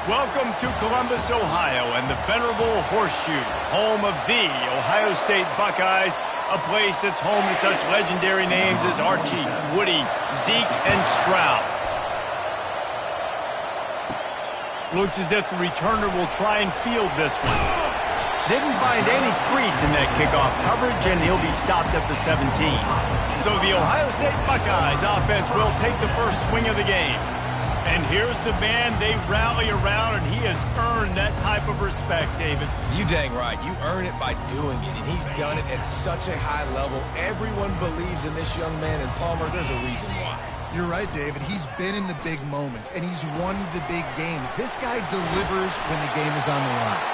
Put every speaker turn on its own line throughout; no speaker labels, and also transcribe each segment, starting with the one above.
Welcome to Columbus, Ohio, and the venerable Horseshoe, home of the Ohio State Buckeyes, a place that's home to such legendary names as Archie, Woody, Zeke, and Stroud. Looks as if the returner will try and field this one. Didn't find any crease in that kickoff coverage, and he'll be stopped at the 17. So the Ohio State Buckeyes offense will take the first swing of the game. And here's the man they rally around, and he has earned that type of respect, David.
You dang right. You earn it by doing it, and he's done it at such a high level. Everyone believes in this young man, and Palmer, there's a reason why.
You're right, David. He's been in the big moments, and he's won the big games. This guy delivers when the game is on the line.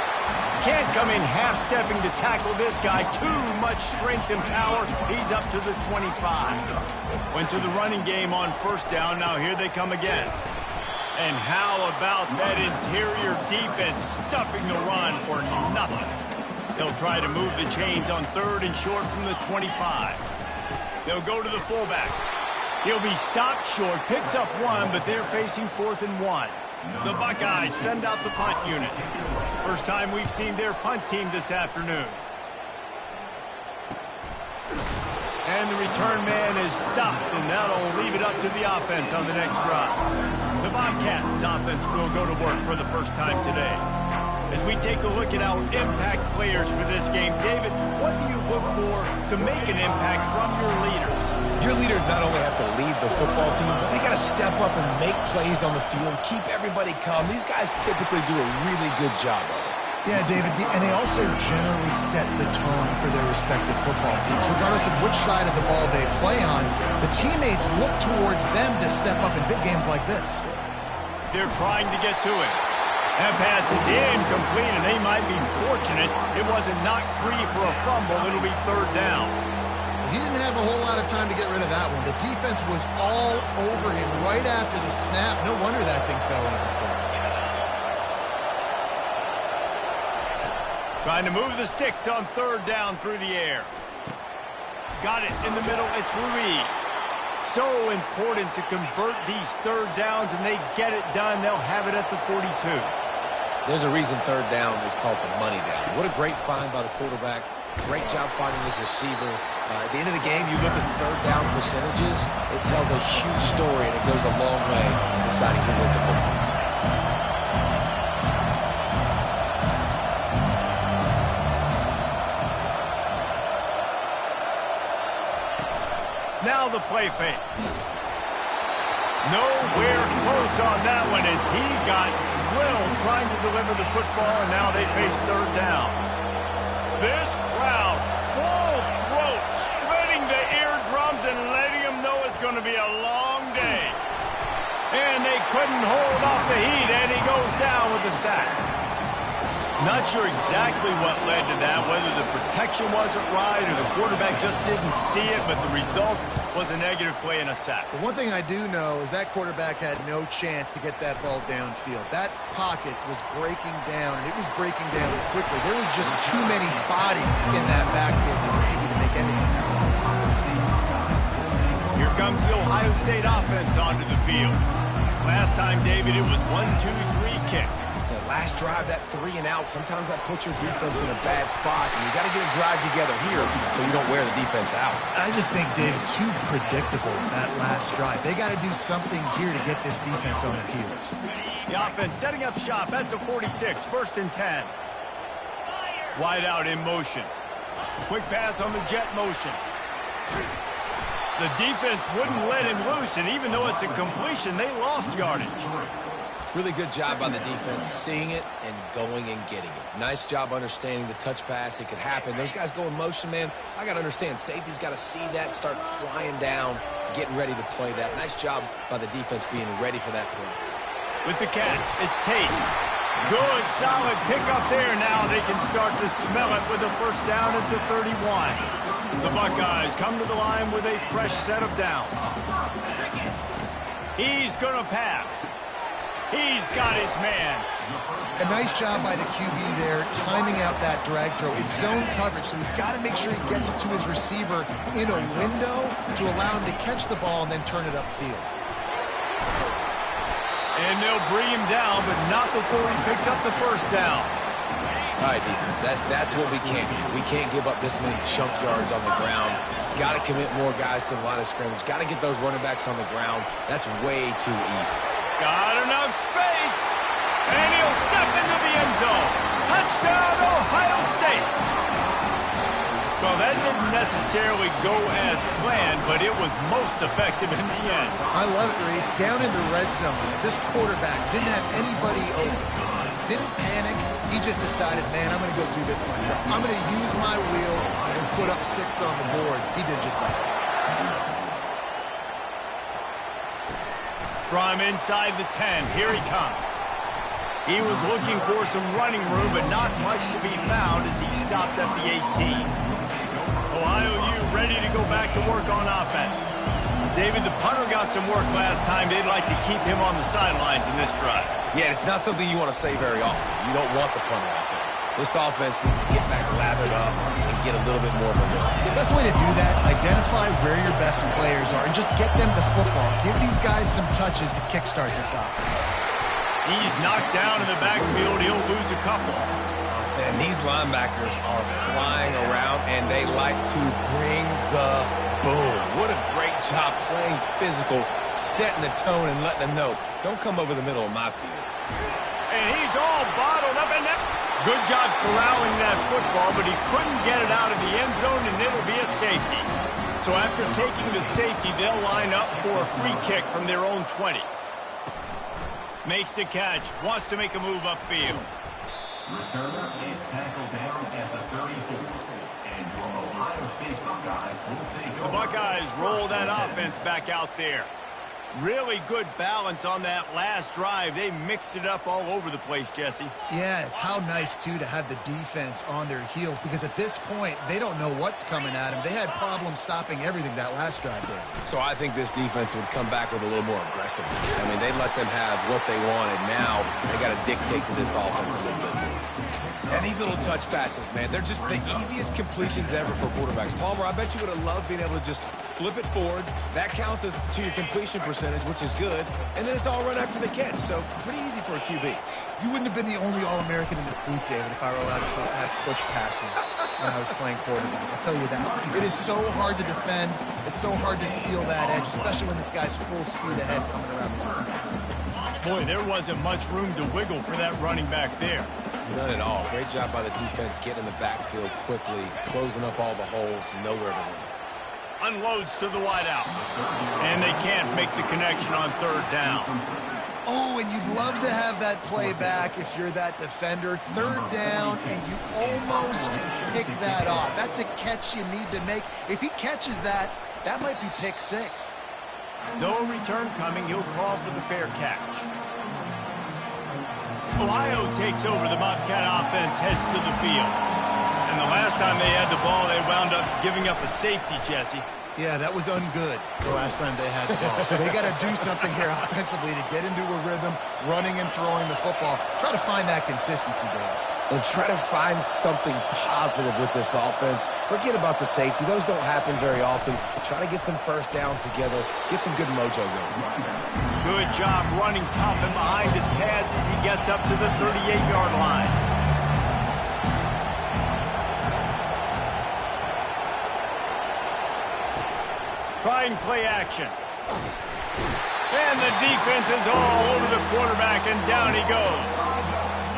Can't come in half-stepping to tackle this guy. Too much strength and power. He's up to the 25. Went to the running game on first down. Now here they come again. And how about that interior defense stuffing the run for nothing? They'll try to move the chains on third and short from the 25. They'll go to the fullback. He'll be stopped short, picks up one, but they're facing 4th and 1. The Buckeyes send out the punt unit. First time we've seen their punt team this afternoon. And the return man is stopped, and that'll leave it up to the offense on the next drive. The Bobcats offense will go to work for the first time today. As we take a look at our impact players for this game, David, what do you look for to make an impact from your leaders?
Your leaders not only have to lead the football team, but they got to step up and make plays on the field, keep everybody calm. These guys typically do a really good job of it.
Yeah, David, and they also generally set the tone for their respective football teams. Regardless of which side of the ball they play on, the teammates look towards them to step up in big games like this.
They're trying to get to it. That pass is incomplete, and they might be fortunate it wasn't knocked free for a fumble. It'll be 3rd down.
He didn't have a whole lot of time to get rid of that one. The defense was all over him right after the snap. No wonder that thing fell incomplete.
Trying to move the sticks on 3rd down through the air. Got it in the middle. It's Ruiz. So important to convert these 3rd downs, and they get it done. They'll have it at the 42.
There's a reason 3rd down is called the money down. What a great find by the quarterback. Great job finding his receiver. At the end of the game, you look at 3rd down percentages. It tells a huge story, and it goes a long way in deciding who wins a football game.
Now the play fake. Nowhere close on that one as he got drilled trying to deliver the football, and now they face 3rd down. This crowd, full throat, splitting the eardrums and letting them know it's going to be a long day. And they couldn't hold off the heat, and he goes down with the sack. Not sure exactly what led to that, whether the protection wasn't right or the quarterback just didn't see it, but the result was a negative play and a sack.
But one thing I do know is that quarterback had no chance to get that ball downfield. That pocket was breaking down, and it was breaking down quickly. There were just too many bodies in that backfield to continue to make anything happen.
Here comes the Ohio State offense onto the field. Last time, David, it was 1-2-3 kick.
Last drive, that 3 and out, sometimes that puts your defense in a bad spot, and you got to get a drive together here so you don't wear the defense out.
I just think, David, too predictable that last drive. They got to do something here to get this defense on their heels.
The offense setting up shop at the 46, 1st and 10. Wide out in motion. Quick pass on the jet motion. The defense wouldn't let him loose, and even though it's a completion, they lost yardage.
Really good job by the defense, seeing it and going and getting it. Nice job understanding the touch pass. It could happen. Those guys go in motion, man. I got to understand, safety's got to see that, start flying down, getting ready to play that. Nice job by the defense being ready for that play.
With the catch, it's Tate. Good, solid pickup there. Now they can start to smell it with a 1st down at the 31. The Buckeyes come to the line with a fresh set of downs. He's going to pass. He's got his man.
A nice job by the QB there, timing out that drag throw. It's zone coverage, so he's got to make sure he gets it to his receiver in a window to allow him to catch the ball and then turn it upfield.
And they'll bring him down, but not before he picks up the first down.
All right, defense, that's what we can't do. We can't give up this many chunk yards on the ground. Got to commit more guys to the line of scrimmage. Got to get those running backs on the ground. That's way too easy.
Got enough space. And he'll step into the end zone. Touchdown, Ohio State. Well, that didn't necessarily go as planned, but it was most effective in the end.
I love it, Reese. Down in the red zone, this quarterback didn't have anybody open. Didn't panic. He just decided, man, I'm going to go do this myself. I'm going to use my wheels and put up 6 on the board. He did just that.
From inside the 10, here he comes. He was looking for some running room, but not much to be found as he stopped at the 18. Ohio U ready to go back to work on offense. David, the punter got some work last time. They'd like to keep him on the sidelines in this drive.
Yeah, it's not something you want to say very often. You don't want the punter out there. This offense needs to get back lathered up and get a little bit more of a rhythm.
The best way to do that, identify where your best players are and just get them the football. Give these guys some touches to kickstart this offense.
He's knocked down in the backfield. He'll lose a couple.
And these linebackers are flying around, and they like to bring the boom. What a great job playing physical, setting the tone and letting them know, don't come over the middle of my field.
And he's all bottled up in that. Good job corralling that football, but he couldn't get it out of the end zone, and it'll be a safety. So after taking the safety, they'll line up for a free kick from their own 20. Makes the catch, wants to make a move upfield.
Returner is tackled down at the 34. And your Ohio State Buckeyes will take over.
The Buckeyes roll that offense back out there. Really good balance on that last drive. They mixed it up all over the place, Jesse.
Yeah, how nice, too, to have the defense on their heels, because at this point, they don't know what's coming at them. They had problems stopping everything that last drive did.
So I think this defense would come back with a little more aggressiveness. I mean, they let them have what they wanted. Now they got to dictate to this offense a little bit more. And these little touch passes, man, they're just the easiest completions ever for quarterbacks. Palmer, I bet you would have loved being able to just flip it forward. That counts as to your completion percentage, which is good. And then it's all run after the catch, so pretty easy for a QB.
You wouldn't have been the only All-American in this booth, David, if I were allowed to have push passes when I was playing quarterback. I'll tell you that. It is so hard to defend. It's so hard to seal that edge, especially when this guy's full speed ahead coming around the outside.
Boy, there wasn't much room to wiggle for that running back there.
None at all. Great job by the defense getting in the backfield quickly, closing up all the holes, nowhere to run.
Unloads to the wideout. And they can't make the connection on third down.
Oh, and you'd love to have that play back if you're that defender. Third down, and you almost pick that off. That's a catch you need to make. If he catches that, that might be pick 6.
No return coming. He'll call for the fair catch. Ohio takes over. The Bobcat offense heads to the field. And the last time they had the ball, they wound up giving up a safety, Jesse.
Yeah, that was ungood the last time they had the ball. So they got to do something here offensively to get into a rhythm, running and throwing the football. Try to find that consistency, David.
And try to find something positive with this offense. Forget about the safety. Those don't happen very often. Try to get some first downs together. Get some good mojo going.
Good job running tough and behind his pads as he gets up to the 38-yard line. Trying play action. And the defense is all over the quarterback, and down he goes.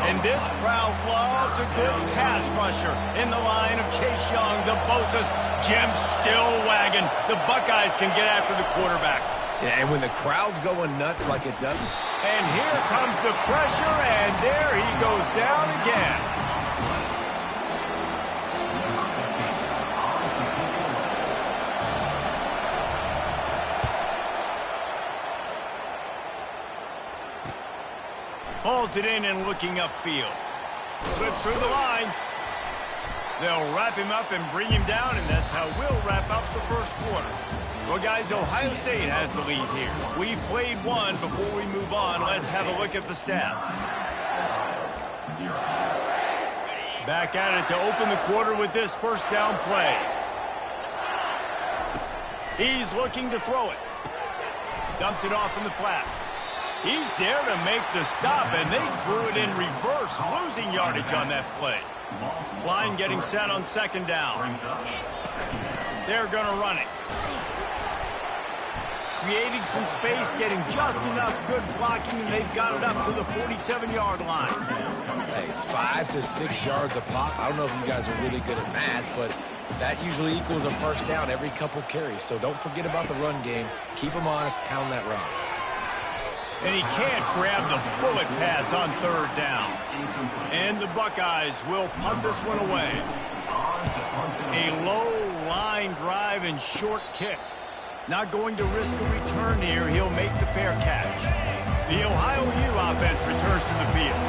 And this crowd loves a good pass rusher in the line of Chase Young, the Bosa's. Jim's still wagging. The Buckeyes can get after the quarterback.
Yeah, and when the crowd's going nuts like it does.
And here comes the pressure, and there he goes down again. Hauls it in and looking upfield. Slips through the line. They'll wrap him up and bring him down, and that's how we'll wrap up the first quarter. Well, guys, Ohio State has the lead here. We've played one. Before we move on, let's have a look at the stats. Back at it to open the quarter with this first down play. He's looking to throw it. Dumps it off in the flats. He's there to make the stop, and they threw it in reverse, losing yardage on that play. Line getting set on second down. They're going to run it. Creating some space, getting just enough good blocking, and they've got it up to the 47-yard line.
Hey, 5 to 6 yards a pop. I don't know if you guys are really good at math, but that usually equals a first down every couple carries. So don't forget about the run game. Keep them honest, pound that rock.
And he can't grab the bullet pass on third down. And the Buckeyes will punt this one away. A low line drive and short kick. Not going to risk a return here. He'll make the fair catch. The Ohio U offense returns to the field.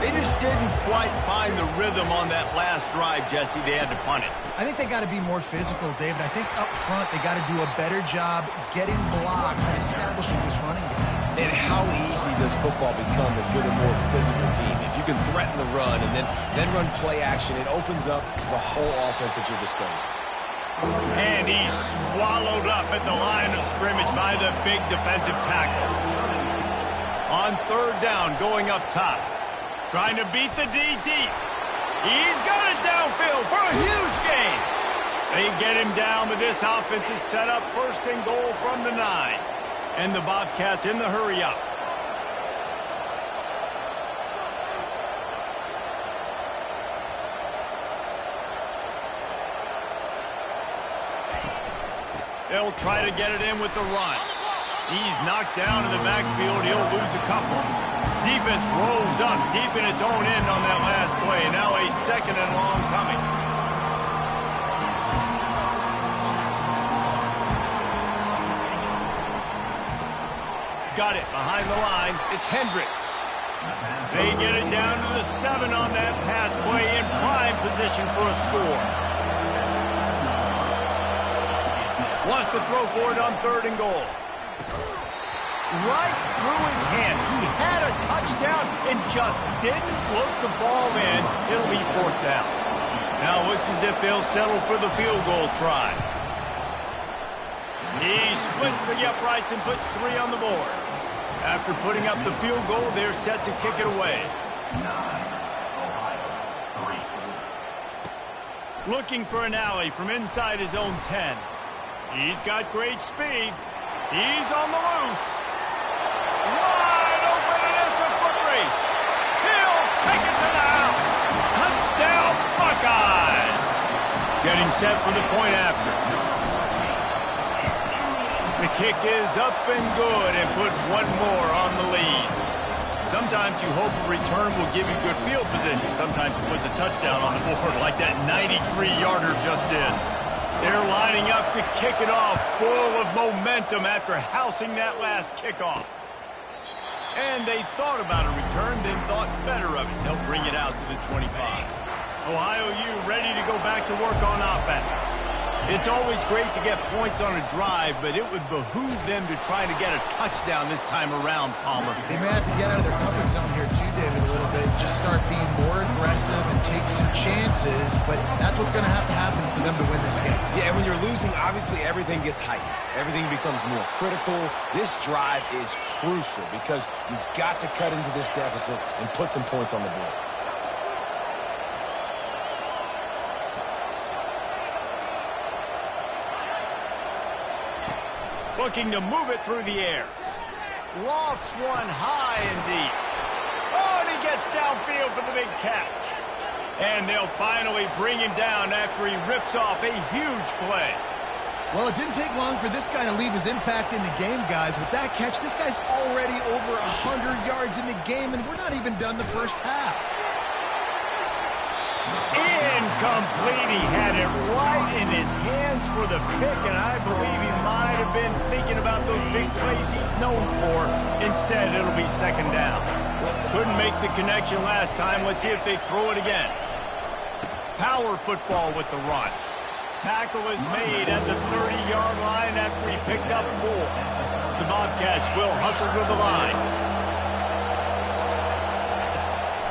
They just didn't quite find the rhythm on that last drive, Jesse. They had to punt it.
I think they got to be more physical, David. I think up front they got to do a better job getting blocks and establishing this running game.
And how easy does football become if you're the more physical team? If you can threaten the run and then run play action, it opens up the whole offense at your disposal.
And he's swallowed up at the line of scrimmage by the big defensive tackle. On third down, going up top. Trying to beat the D deep. He's got it downfield for a huge gain. They get him down, but this offense is set up first and goal from the 9. And the Bobcats in the hurry up. They'll try to get it in with the run. He's knocked down in the backfield. He'll lose a couple. Defense rolls up deep in its own end on that last play. Now a second and long coming. Got it behind the line. It's Hendricks. They get it down to the 7 on that pass play in prime position for a score. Wants to throw for it on third and goal. Right through his hands. He had a touchdown and just didn't look the ball in. It'll be fourth down. Now it looks as if they'll settle for the field goal try. He splits the uprights and puts 3 on the board. After putting up the field goal, they're set to kick it away.
9, Ohio, 3.
Looking for an alley from inside his own 10. He's got great speed. He's on the loose. Wide open, and it's a foot race. He'll take it to the house. Touchdown, Buckeyes. Getting set for the point after. The kick is up and good and put one more on the lead. Sometimes you hope a return will give you good field position. Sometimes it puts a touchdown on the board like that 93-yarder just did. They're lining up to kick it off full of momentum after housing that last kickoff. And they thought about a return, then thought better of it. They'll bring it out to the 25. Ohio U ready to go back to work on offense. It's always great to get points on a drive, but it would behoove them to try to get a touchdown this time around, Palmer.
They may have to get out of their comfort zone here too, David, a little bit. Just start being more aggressive and take some chances, but that's what's going to happen for them to win this game.
Yeah, and when you're losing, obviously everything gets heightened. Everything becomes more critical. This drive is crucial because you've got to cut into this deficit and put some points on the board.
Looking to move it through the air. Lofts one high and deep. Oh, and he gets downfield for the big catch. And they'll finally bring him down after he rips off a huge play.
Well, it didn't take long for this guy to leave his impact in the game, guys. With that catch, this guy's already over 100 yards in the game, and we're not even done the first half.
Incomplete. He had it right in his hands for the pick, and I believe he might have been thinking about those big plays he's known for. Instead, it'll be second down. Couldn't make the connection last time. Let's see if they throw it again. Power football with the run. Tackle is made at the 30-yard line after he picked up 4. The Bobcats will hustle to the line.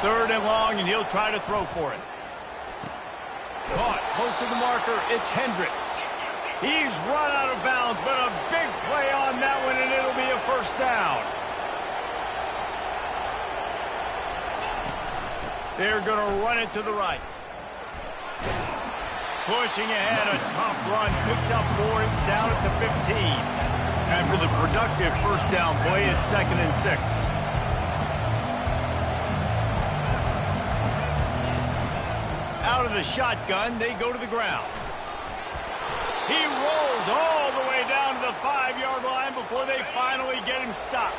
Third and long, and he'll try to throw for it. Caught close to the marker. It's Hendricks. He's run out of bounds, but a big play on that one, and it'll be a first down. They're going to run it to the right. Pushing ahead, a tough run, picks up 4, it's down at the 15. After the productive first down play, it's 2nd and 6. Out of the shotgun, they go to the ground. He rolls all the way down to the 5-yard line before they finally get him stopped.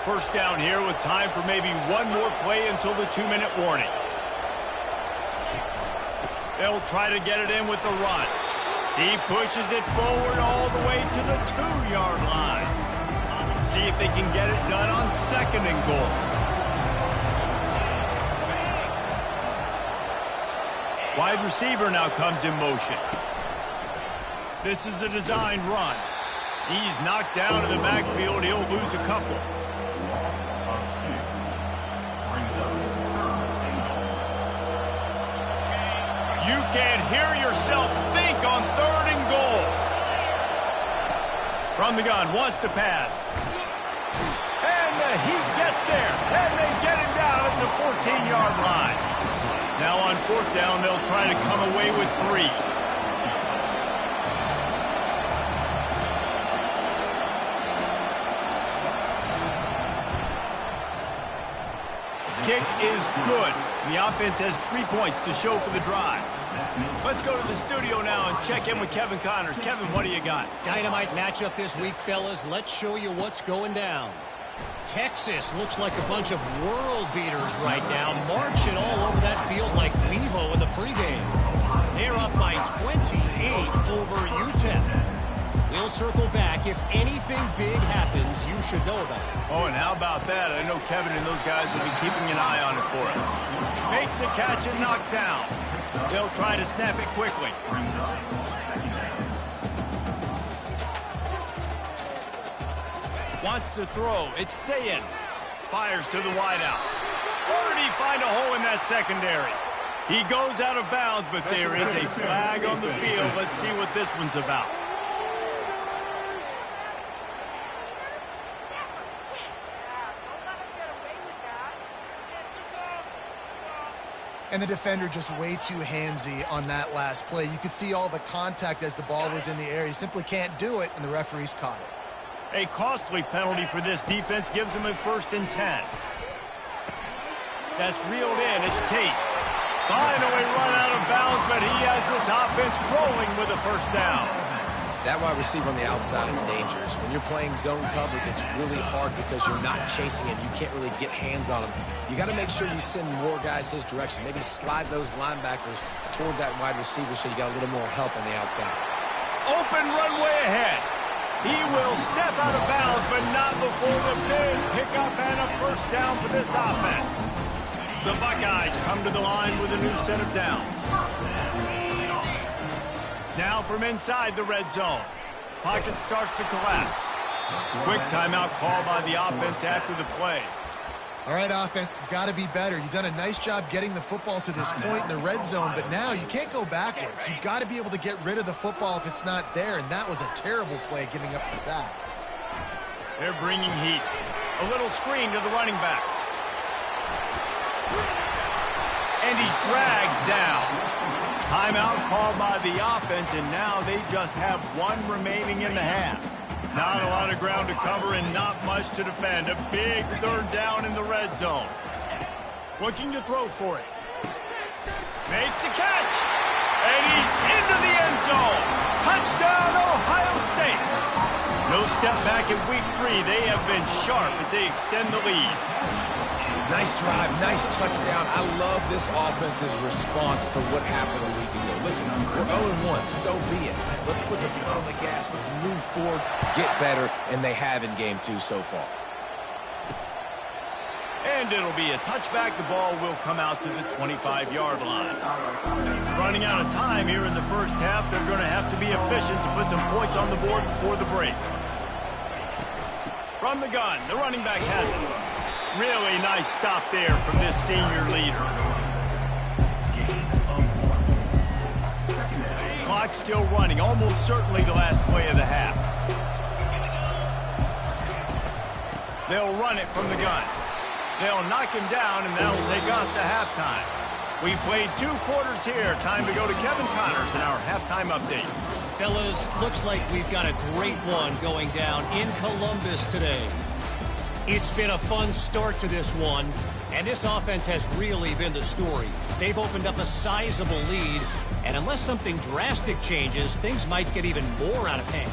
First down here with time for maybe one more play until the 2-minute warning. They'll try to get it in with the run. He pushes it forward all the way to the 2-yard line. See if they can get it done on 2nd and goal. Wide receiver now comes in motion. This is a designed run. He's knocked down in the backfield. He'll lose a couple. You can hear yourself think on 3rd and goal. From the gun, wants to pass. And he gets there. And they get him down at the 14-yard line. Now on 4th down, they'll try to come away with 3. Kick is good. The offense has 3 points to show for the drive. Let's go to the studio now and check in with Kevin Connors. Kevin, what do you got?
Dynamite matchup this week, fellas. Let's show you what's going down. Texas looks like a bunch of world beaters right now, marching all over that field like Levo in the pregame. They're up by 28 over UTEP. We'll circle back. If anything big happens, you should know about it.
Oh, and how about that? I know Kevin and those guys will be keeping an eye on it for us. Makes the catch and knocked down. They'll try to snap it quickly. Wants to throw. It's Sayin. Fires to the wideout. Or did he find a hole in that secondary? He goes out of bounds, but there is a flag on the field. Let's see what this one's about.
And the defender just way too handsy on that last play. You could see all the contact as the ball was in the air. He simply can't do it, and the referees caught it.
A costly penalty for this defense gives them a 1st and 10. That's reeled in. It's Tate. Finally run out of bounds, but he has this offense rolling with a 1st down.
That wide receiver on the outside is dangerous. When you're playing zone coverage, it's really hard because you're not chasing him. You can't really get hands on him. You got to make sure you send more guys his direction. Maybe slide those linebackers toward that wide receiver so you got a little more help on the outside.
Open runway ahead. He will step out of bounds, but not before the big pickup and a 1st down for this offense. The Buckeyes come to the line with a new set of downs. Now from inside the red zone. Pocket starts to collapse. Quick timeout call by the offense after the play.
All right, offense has got to be better. You've done a nice job getting the football to this point in the red zone, but now you can't go backwards. You've got to be able to get rid of the football if it's not there, and that was a terrible play giving up the sack.
They're bringing heat. A little screen to the running back. And he's dragged down. Timeout called by the offense, and now they just have 1 remaining in the half. Not a lot of ground to cover and not much to defend. A big 3rd down in the red zone. Looking to throw for it. Makes the catch. And he's into the end zone. Touchdown, Ohio State. No step back in week 3. They have been sharp as they extend the lead.
Nice drive, nice touchdown. I love this offense's response to what happened a week ago. Listen, we're 0-1, so be it. Let's put the foot on the gas. Let's move forward, get better, and they have in game 2 so far.
And it'll be a touchback. The ball will come out to the 25-yard line. Running out of time here in the first half. They're going to have to be efficient to put some points on the board before the break. From the gun, the running back has it. Really nice stop there from this senior leader. Clock still running, almost certainly the last play of the half. They'll run it from the gun. They'll knock him down, and that'll take us to halftime. We played 2 quarters here. Time to go to Kevin Connors in our halftime update.
Fellas, looks like we've got a great one going down in Columbus today. It's been a fun start to this one, and this offense has really been the story. They've opened up a sizable lead, and unless something drastic changes, things might get even more out of hand.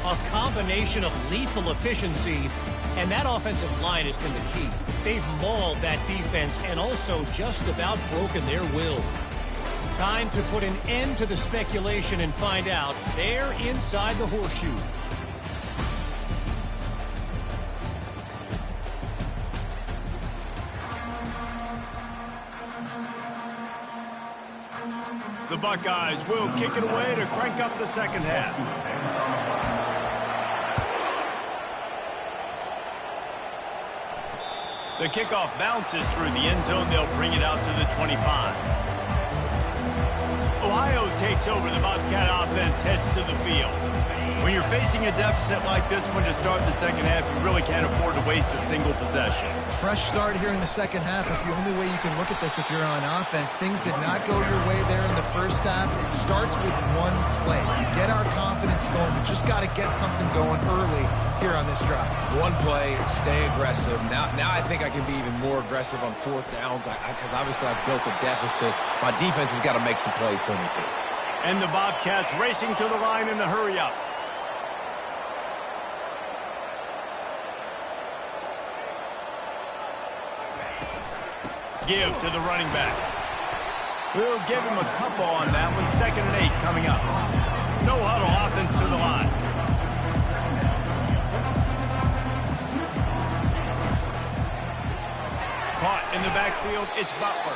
A combination of lethal efficiency, and that offensive line has been the key. They've mauled that defense and also just about broken their will. Time to put an end to the speculation and find out. They're inside the horseshoe.
The Buckeyes will kick it away to crank up the second half. The kickoff bounces through the end zone. They'll bring it out to the 25. Ohio takes over. The Bobcat offense heads to the field. When you're facing a deficit like this one to start the second half, you really can't afford to waste a single possession.
Fresh start here in the second half is the only way you can look at this if you're on offense. Things did not go your way there in the first half. It starts with one play. To get our confidence going, we just got to get something going early here on this drive.
One play, stay aggressive. Now I think I can be even more aggressive on 4th downs because obviously I've built a deficit. My defense has got to make some plays for me too.
And the Bobcats racing to the line in the hurry-up. Give to the running back. We'll give him a couple on that one. 2nd and 8 coming up. No huddle offense to the line. Caught in the backfield, it's Butler.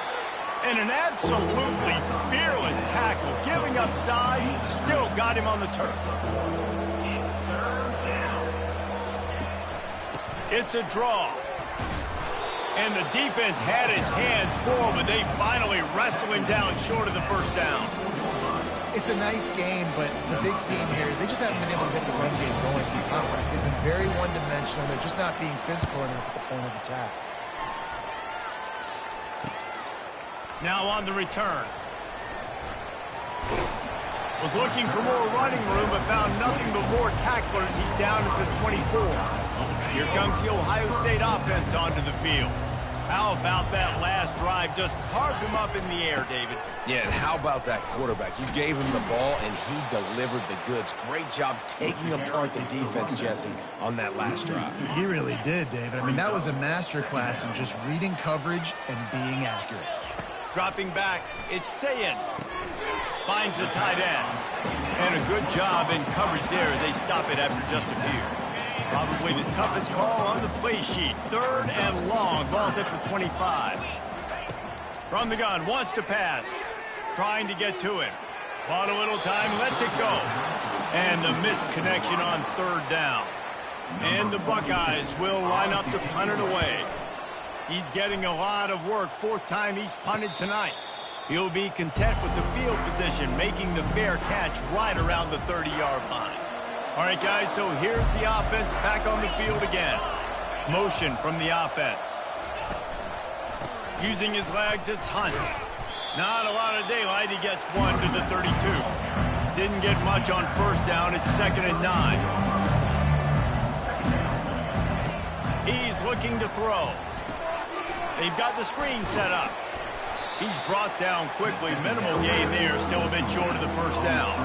And an absolutely fearless tackle. Giving up size, still got him on the turf. It's a draw. And the defense had his hands full, but they finally wrestle him down short of the first down.
It's a nice game, but the big theme here is they just haven't been able to get the run game going in the offense. They've been very one-dimensional. They're just not being physical enough at the point of attack.
Now on the return. Was looking for more running room, but found nothing before tacklers. He's down at the 24. Here comes the Ohio State offense onto the field. How about that last drive? Just carved him up in the air, David.
Yeah, and how about that quarterback? You gave him the ball, and he delivered the goods. Great job taking apart the defense, Jesse, on that last drive.
He really did, David. I mean, that was a masterclass in just reading coverage and being accurate.
Dropping back, it's Sayin. Finds the tight end. And a good job in coverage there as they stop it after just a few. Probably the toughest call on the play sheet. 3rd and long. Ball's at the 25. From the gun, wants to pass. Trying to get to him. Bought a little time, lets it go. And the missed connection on 3rd down. And the Buckeyes will line up to punt it away. He's getting a lot of work. 4th time he's punted tonight. He'll be content with the field position, making the fair catch right around the 30-yard line. All right, guys, so here's the offense back on the field again. Motion from the offense. Using his legs, it's Hunt. Not a lot of daylight. He gets 1 to the 32. Didn't get much on 1st down. It's 2nd and 9. He's looking to throw. They've got the screen set up. He's brought down quickly. Minimal gain there. Still a bit short of the 1st down.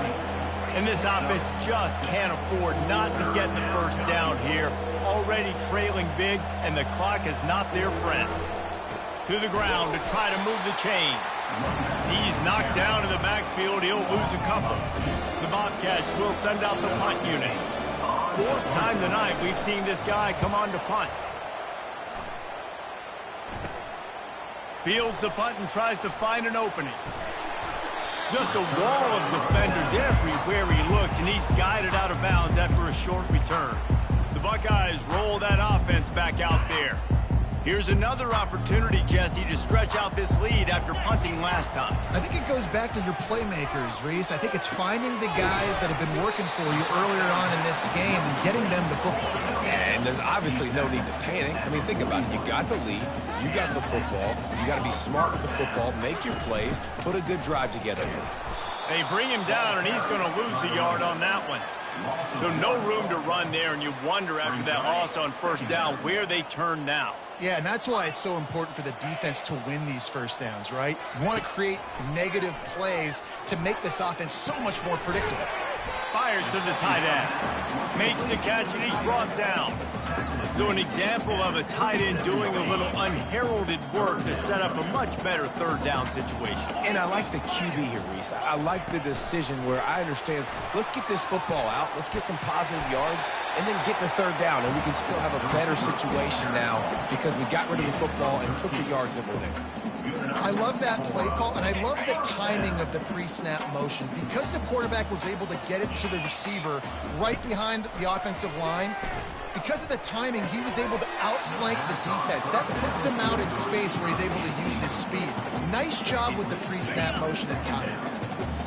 And this offense just can't afford not to get the 1st down here. Already trailing big, and the clock is not their friend. To the ground to try to move the chains. He's knocked down in the backfield. He'll lose a couple. The Bobcats will send out the punt unit. 4th time tonight we've seen this guy come on to punt. Fields the punt and tries to find an opening. Just a wall of defenders everywhere he looks, and he's guided out of bounds after a short return. The Buckeyes roll that offense back out there. Here's another opportunity, Jesse, to stretch out this lead after punting last time.
I think it goes back to your playmakers, Reese. I think it's finding the guys that have been working for you earlier on in this game and getting them the football.
And there's obviously no need to panic. I mean, think about it. You got the lead. You got the football. You got to be smart with the football. Make your plays. Put a good drive together.
They bring him down, and he's going to lose a yard on that one. So no room to run there, and you wonder after that loss on first down where they turn now.
Yeah, and that's why it's so important for the defense to win these first downs, right? You want to create negative plays to make this offense so much more predictable.
Fires to the tight end. Makes the catch, and he's brought down. So an example of a tight end doing a little unheralded work to set up a much better third down situation.
And I like the QB here, Reese. I like the decision where I understand, let's get this football out, let's get some positive yards, and then get to third down, and we can still have a better situation now because we got rid of the football and took the yards that were there.
I love that play call, and I love the timing of the pre-snap motion. Because the quarterback was able to get it to the receiver right behind the offensive line, because of the timing, he was able to outflank the defense. That puts him out in space where he's able to use his speed. Nice job with the pre-snap motion and timing.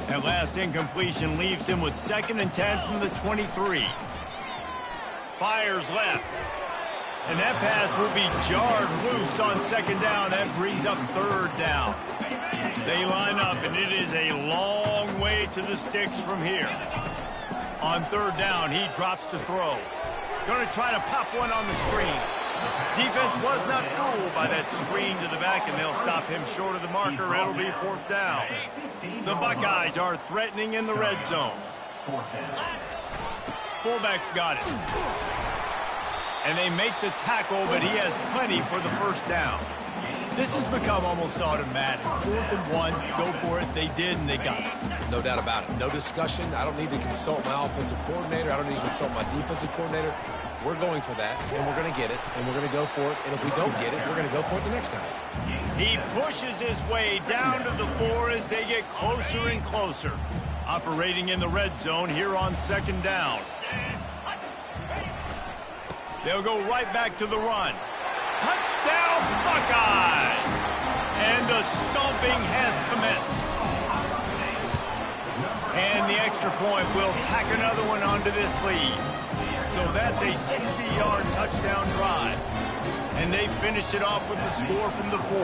That last incompletion leaves him with 2nd and 10 from the 23. Fires left. And that pass will be jarred loose on 2nd down. That brings up 3rd down. They line up, and it is a long way to the sticks from here. On 3rd down, he drops to throw. Going to try to pop one on the screen. Defense was not fooled by that screen to the back, and they'll stop him short of the marker. It'll be 4th down. The Buckeyes are threatening in the red zone. Fullback's got it. And they make the tackle, but he has plenty for the 1st down. This has become almost automatic. 4th and 1, go for it. They did, and they got it.
No doubt about it. No discussion. I don't need to consult my offensive coordinator. I don't need to consult my defensive coordinator. We're going for that, and we're going to get it, and we're going to go for it. And if we don't get it, we're going to go for it the next time.
He pushes his way down to the 4 as they get closer and closer. Operating in the red zone here on 2nd down. They'll go right back to the run. Touchdown, Buckeyes! And the stomping has commenced. And the extra point will tack another one onto this lead. So that's a 60-yard touchdown drive. And they finish it off with the score from the 4.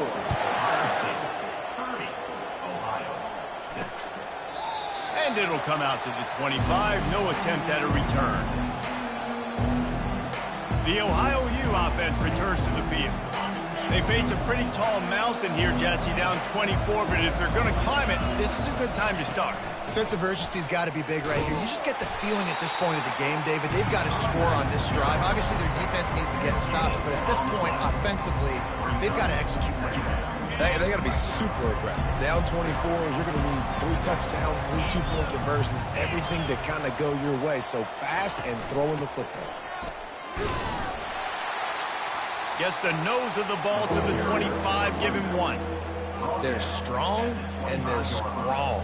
And it'll come out to the 25. No attempt at a return. The Ohio U offense returns to the field. They face a pretty tall mountain here, Jesse, down 24, but if they're going to climb it, this is a good time to start.
Sense of urgency's got to be big right here. You just get the feeling at this point of the game, David, they've got to score on this drive. Obviously, their defense needs to get stops, but at this point, offensively, they've got to execute much better.
They got to be super aggressive. Down 24, you're going to need 3 touchdowns, 3 two-point conversions, everything to kind of go your way. So fast and throwing the football.
Gets the nose of the ball to the 25, give him 1.
They're strong and they're strong.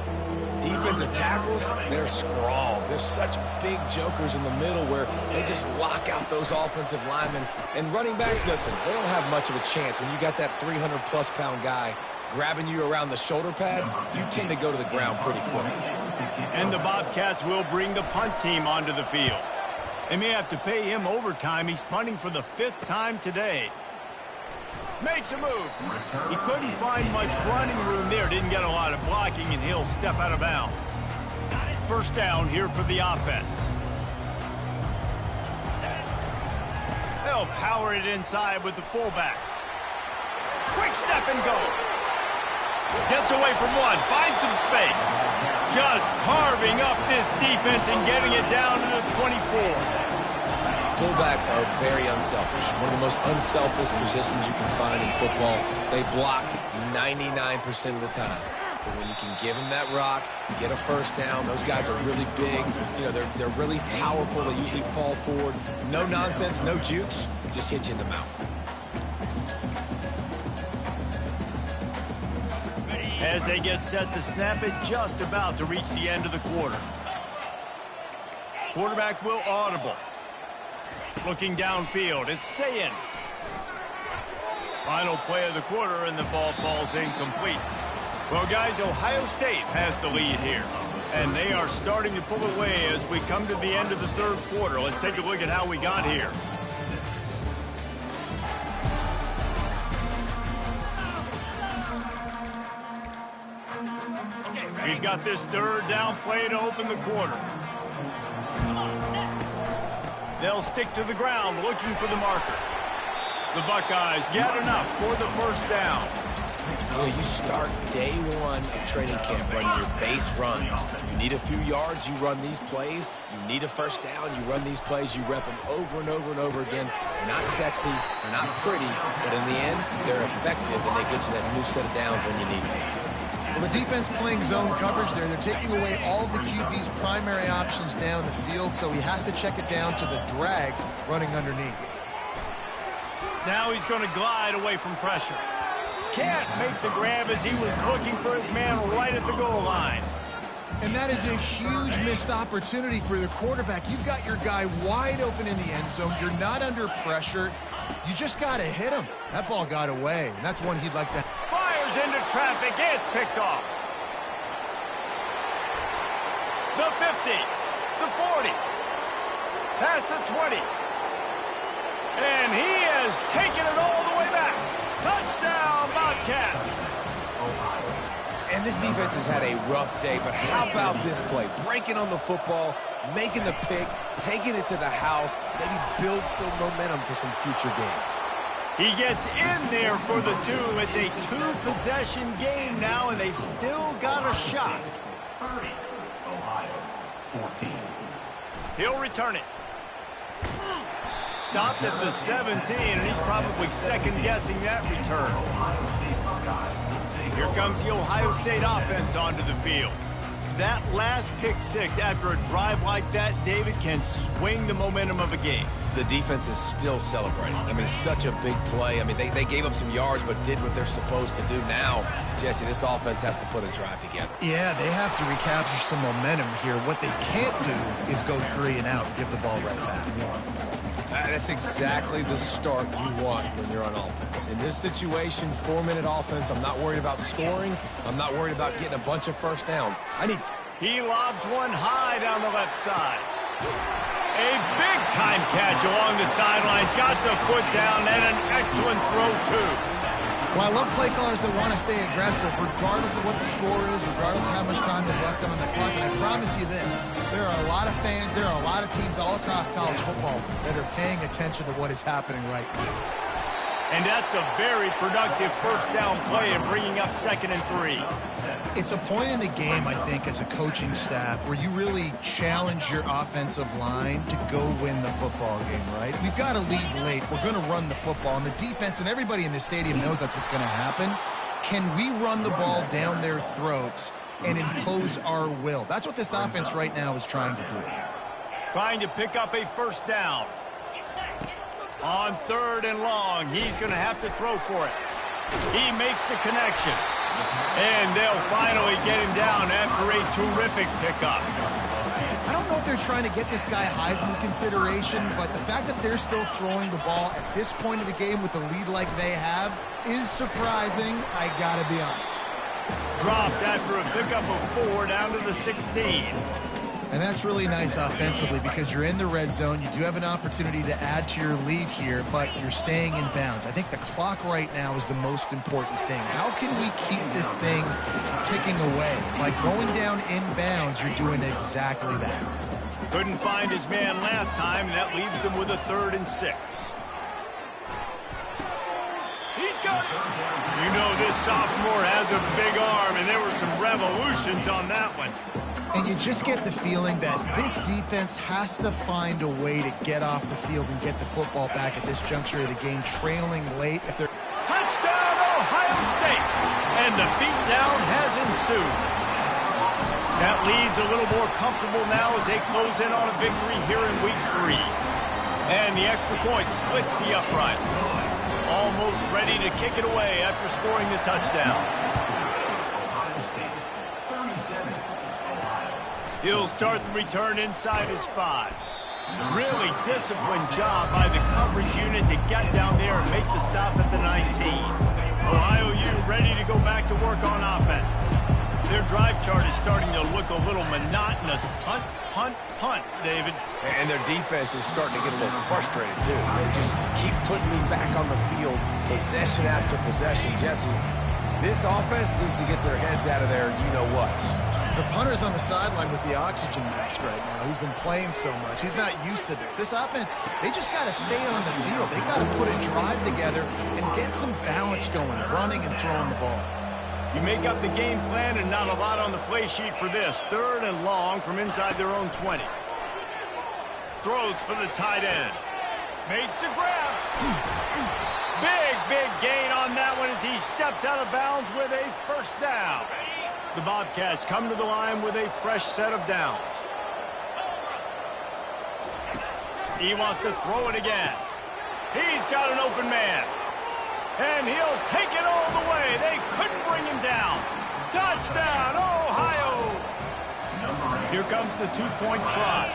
Defensive tackles, they're strong. There's such big jokers in the middle where they just lock out those offensive linemen. And running backs, listen, they don't have much of a chance. When you got that 300-plus pound guy grabbing you around the shoulder pad, you tend to go to the ground pretty quickly.
And the Bobcats will bring the punt team onto the field. They may have to pay him overtime. He's punting for the 5th time today. Makes a move. He couldn't find much running room there. Didn't get a lot of blocking, and he'll step out of bounds. 1st down here for the offense. They'll power it inside with the fullback. Quick step and go. Gets away from 1. Finds some space. Just carving up this defense and getting it down to the 24.
Fullbacks are very unselfish. One of the most unselfish positions you can find in football. They block 99% of the time. But when you can give them that rock, get a 1st down, those guys are really big. You know, they're really powerful. They usually fall forward. No nonsense, no jukes. Just hit you in the mouth.
As they get set to snap it, just about to reach the end of the quarter. Quarterback will audible. Looking downfield, it's Sayin. Final play of the quarter, and the ball falls incomplete. Well, guys, Ohio State has the lead here, and they are starting to pull away as we come to the end of the third quarter. Let's take a look at how we got here. We've got this third down play to open the quarter. They'll stick to the ground looking for the marker. The Buckeyes get enough for the first down.
You start day one of training camp running your base runs. You need a few yards, you run these plays. You need a first down, you run these plays. You rep them over and over and over again. They're not sexy, they're not pretty, but in the end, they're effective, and they get you that new set of downs when you need them.
Well, the defense playing zone coverage there. They're taking away all of the QB's primary options down the field, so he has to check it down to the drag running underneath.
Now he's going to glide away from pressure. Can't make the grab as he was looking for his man right at the goal line.
And that is a huge missed opportunity for the quarterback. You've got your guy wide open in the end zone. You're not under pressure. You just got to hit him. That ball got away, and that's one he'd like to...
Fires into traffic. It's picked off. The 50. The 40. Past the 20. And he has taken it all the way back. Touchdown, Bobcats.
And this defense has had a rough day, but how about this play? Breaking on the football, making the pick, taking it to the house, maybe build some momentum for some future games.
He gets in there for the two. It's a two-possession game now, and they've still got a shot.
30, Ohio, 14.
He'll return it. Stopped at the 17, and he's probably second-guessing that return. Here comes the Ohio State offense onto the field. That last pick six after a drive like that, David, can swing the momentum of a game.
The defense is still celebrating. I mean, such a big play. I mean, they gave up some yards but did what they're supposed to do. Now, Jesse, this offense has to put a drive together.
Yeah, they have to recapture some momentum here. What they can't do is go 3 and out and give the ball right back.
That's exactly the start you want when you're on offense. In this situation, 4-minute offense, I'm not worried about scoring. I'm not worried about getting a bunch of first downs.
He lobs one high down the left side. A big-time catch along the sidelines. Got the foot down and an excellent throw, too.
Well, I love play callers that want to stay aggressive regardless of what the score is, regardless of how much time is left on the clock. And I promise you this, there are a lot of fans, there are a lot of teams all across college football that are paying attention to what is happening right now.
And that's a very productive first down play and bringing up 2nd and 3.
It's a point in the game, I think, as a coaching staff where you really challenge your offensive line to go win the football game, right? We've got to lead late. We're going to run the football. And the defense and everybody in the stadium knows that's what's going to happen. Can we run the ball down their throats and impose our will? That's what this offense right now is trying to do.
Trying to pick up a first down. On 3rd and long, he's going to have to throw for it. He makes the connection. And they'll finally get him down after a terrific pickup.
I don't know if they're trying to get this guy Heisman consideration, but the fact that they're still throwing the ball at this point of the game with a lead like they have is surprising, I gotta be honest.
Dropped after a pickup of 4 down to the 16.
And that's really nice offensively because you're in the red zone. You do have an opportunity to add to your lead here, but you're staying in bounds. I think the clock right now is the most important thing. How can we keep this thing ticking away? By going down in bounds, you're doing exactly that.
Couldn't find his man last time, and that leaves him with a 3rd and 6. He's got it. You know this sophomore has a big arm, and there were some revolutions on that one.
And you just get the feeling that this defense has to find a way to get off the field and get the football back at this juncture of the game, trailing late. If they're
Touchdown, Ohio State! And the beatdown has ensued. That lead's a little more comfortable now as they close in on a victory here in week 3. And the extra point splits the uprights. Almost ready to kick it away after scoring the touchdown. He'll start the return inside his 5. Really disciplined job by the coverage unit to get down there and make the stop at the 19. Ohio U ready to go back to work on offense. Their drive chart is starting to look a little monotonous. Punt, punt, punt, David.
And their defense is starting to get a little frustrated, too. They just keep putting me back on the field, possession after possession. Jesse, this offense needs to get their heads out of their you-know-whats.
The punter's on the sideline with the oxygen mask right now. He's been playing so much. He's not used to this. This offense, they just got to stay on the field. They got to put a drive together and get some balance going, running and throwing the ball.
You make up the game plan and not a lot on the play sheet for this. 3rd and long from inside their own 20. Throws for the tight end. Makes the grab. Big gain on that one as he steps out of bounds with a first down. The Bobcats come to the line with a fresh set of downs. He wants to throw it again. He's got an open man. And he'll take it all the way. They couldn't bring him down. Touchdown, Ohio! Here comes the 2-point try.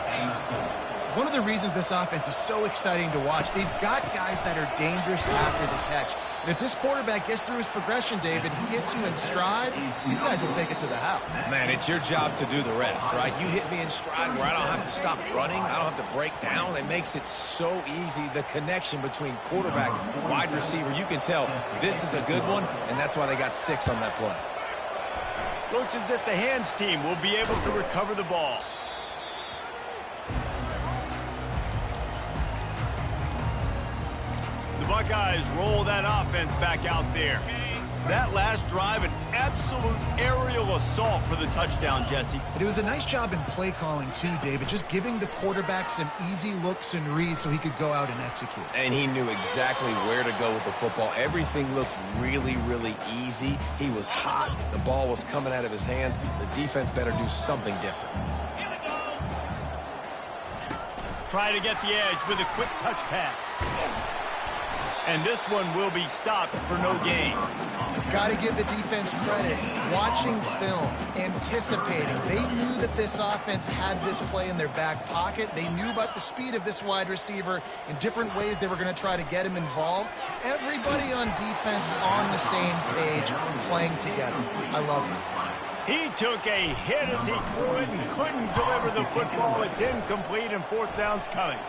One of the reasons this offense is so exciting to watch, they've got guys that are dangerous after the catch. And if this quarterback gets through his progression, David, he hits you in stride, these guys will take it to the house.
Man, it's your job to do the rest, right? You hit me in stride where I don't have to stop running. I don't have to break down. It makes it so easy. The connection between quarterback, wide receiver, you can tell this is a good one, and that's why they got 6 on that play.
Looks as if the hands team will be able to recover the ball. The Buckeyes roll that offense back out there. That last drive, an absolute aerial assault for the touchdown, Jesse.
But it was a nice job in play calling too, David, just giving the quarterback some easy looks and reads so he could go out and execute.
And he knew exactly where to go with the football. Everything looked really easy. He was hot. The ball was coming out of his hands. The defense better do something different.
Try to get the edge with a quick touch pass. And this one will be stopped for no gain.
Got to give the defense credit. Watching film, anticipating. They knew that this offense had this play in their back pocket. They knew about the speed of this wide receiver in different ways they were going to try to get him involved. Everybody on defense on the same page, playing together. I love it.
He took a hit as he threw it and couldn't deliver the football. It's incomplete and 4th down's coming.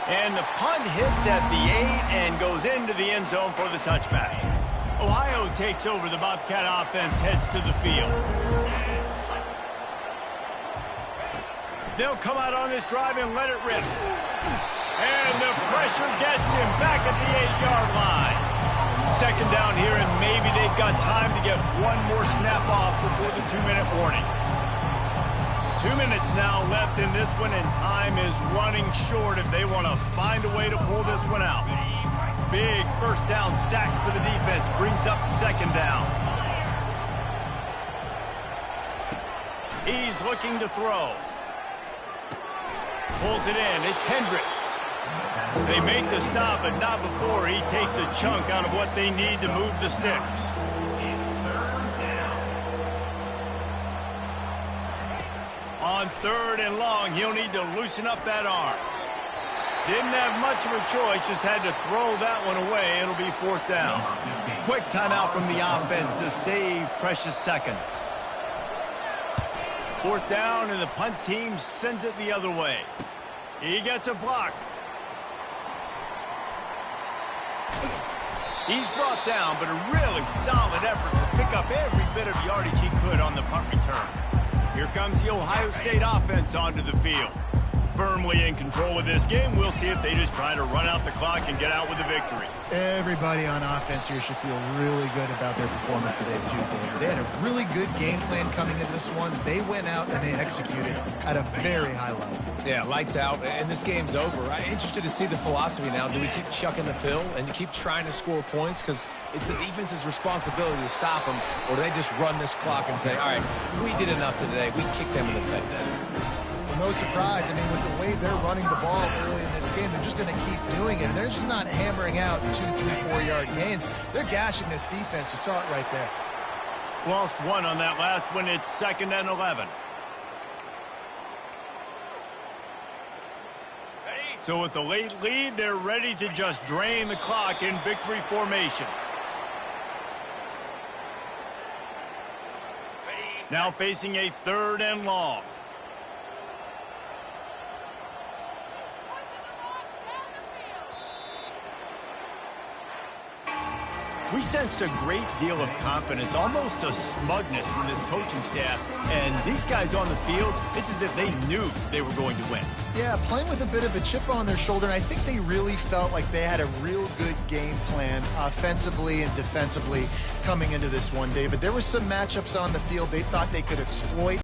And the punt hits at the 8 and goes into the end zone for the touchback. Ohio takes over. The Bobcat offense heads to the field. They'll come out on this drive and let it rip. And the pressure gets him back at the 8-yard line. 2nd down here, and maybe they've got time to get one more snap off before the 2-minute warning. 2 minutes now left in this one, and time is running short if they want to find a way to pull this one out. Big first down sack for the defense brings up 2nd down. He's looking to throw. Pulls it in. It's Hendricks. They make the stop, but not before he takes a chunk out of what they need to move the sticks. On 3rd and long, he'll need to loosen up that arm. Didn't have much of a choice, just had to throw that one away. It'll be 4th down. Quick timeout from the offense to save precious seconds. 4th down, and the punt team sends it the other way. He gets a block. He's brought down, but a really solid effort to pick up every bit of yardage he could on the punt return. Here comes the Ohio State offense onto the field. Firmly in control of this game. We'll see if they just try to run out the clock and get out with a victory.
Everybody on offense here should feel really good about their performance today, too, David. They had a really good game plan coming into this one. They went out and they executed at a very high level.
Yeah, lights out, and this game's over. I'm interested to see the philosophy now. Do we keep chucking the pill and keep trying to score points? Because it's the defense's responsibility to stop them, or do they just run this clock and say, all right, we did enough today. We kicked them in the face.
No surprise. I mean, with the way they're running the ball early in this game, they're just going to keep doing it. And they're just not hammering out 2, 3, 4-yard gains. They're gashing this defense. You saw it right there.
Lost one on that last one. It's 2nd and 11. So with the late lead, they're ready to just drain the clock in victory formation. Now facing a 3rd and long. We sensed a great deal of confidence, almost a smugness from this coaching staff. And these guys on the field, it's as if they knew they were going to win.
Yeah, playing with a bit of a chip on their shoulder, and I think they really felt like they had a real good game plan offensively and defensively coming into this one, David. There were some matchups on the field they thought they could exploit.